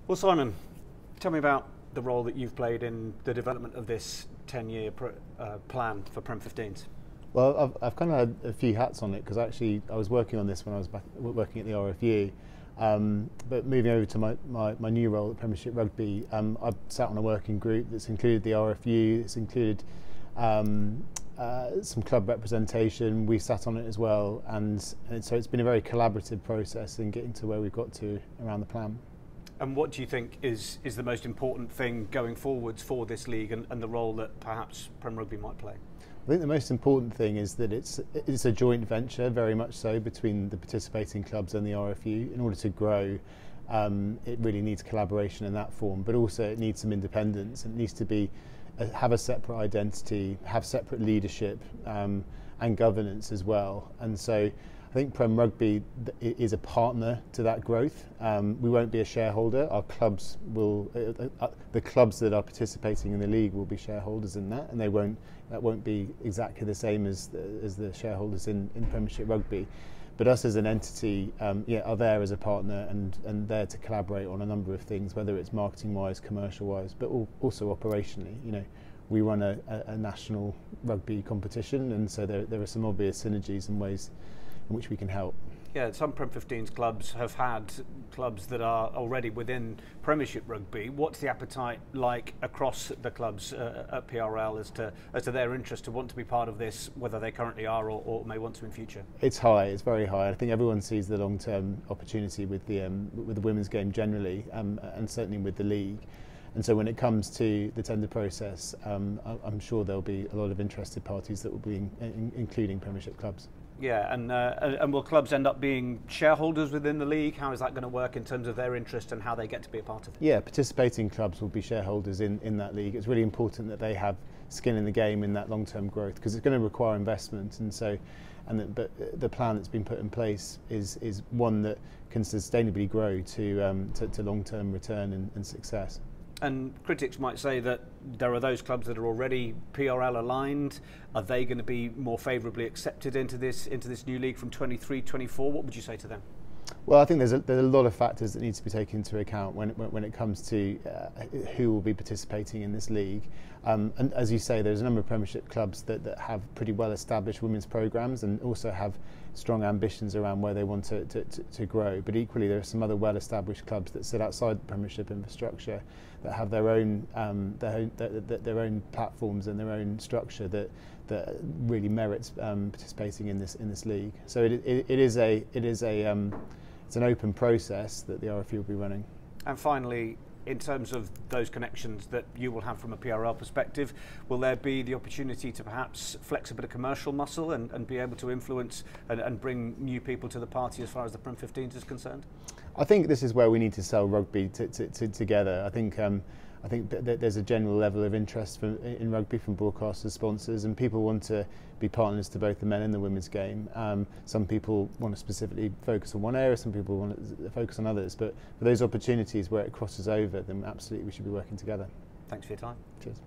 Well, Simon, tell me about the role that you've played in the development of this 10-year plan for Prem 15s. Well, I've kind of had a few hats on it because actually I was working on this when I was back working at the RFU. But moving over to my new role at Premiership Rugby, I've sat on a working group that's included the RFU, it's included some club representation. We sat on it as well, and so it's been a very collaborative process in getting to where we've got to around the plan. And what do you think is the most important thing going forwards for this league and the role that perhaps Prem Rugby might play? I think the most important thing is that it's a joint venture, very much so, between the participating clubs and the RFU. In order to grow, it really needs collaboration in that form, but also it needs some independence. It needs to have a separate identity, have separate leadership and governance as well. And so I think Prem Rugby is a partner to that growth. We won't be a shareholder. Our clubs will, the clubs that are participating in the league will be shareholders in that, and that won't be exactly the same as the shareholders in Premiership Rugby. But us as an entity, are there as a partner and there to collaborate on a number of things, whether it's marketing-wise, commercial-wise, but also operationally. You know, we run a national rugby competition, and so there are some obvious synergies and ways in which we can help. Yeah, some Prem 15s clubs have had clubs that are already within Premiership Rugby. What's the appetite like across the clubs at PRL as to their interest to want to be part of this, whether they currently are or may want to in future? It's high. It's very high. I think everyone sees the long-term opportunity with the women's game generally, and certainly with the league. And so when it comes to the tender process, I'm sure there'll be a lot of interested parties that will be including Premiership clubs. Yeah, and will clubs end up being shareholders within the league? How is that going to work in terms of their interest and how they get to be a part of it? Yeah, participating clubs will be shareholders in that league. It's really important that they have skin in the game in that long-term growth, because it's going to require investment, but the plan that's been put in place is one that can sustainably grow to long-term return and success. And critics might say that there are those clubs that are already PRL aligned. Are they going to be more favourably accepted into this new league from 23-24? What would you say to them? Well, I think there's a lot of factors that need to be taken into account when it comes to who will be participating in this league. And as you say, there's a number of Premiership clubs that have pretty well established women's programmes and also have strong ambitions around where they want to grow. But equally, there are some other well-established clubs that sit outside the Premiership infrastructure that have their own platforms and their own structure that really merits participating in this league. So it's an open process that the RFU will be running. And finally, in terms of those connections that you will have from a PRL perspective, will there be the opportunity to perhaps flex a bit of commercial muscle and be able to influence and bring new people to the party as far as the Prem 15s is concerned? I think this is where we need to sell rugby together. I think that there's a general level of interest in rugby from broadcasters, sponsors, and people want to be partners to both the men and the women's game. Some people want to specifically focus on one area, some people want to focus on others, but for those opportunities where it crosses over, then absolutely we should be working together. Thanks for your time. Cheers.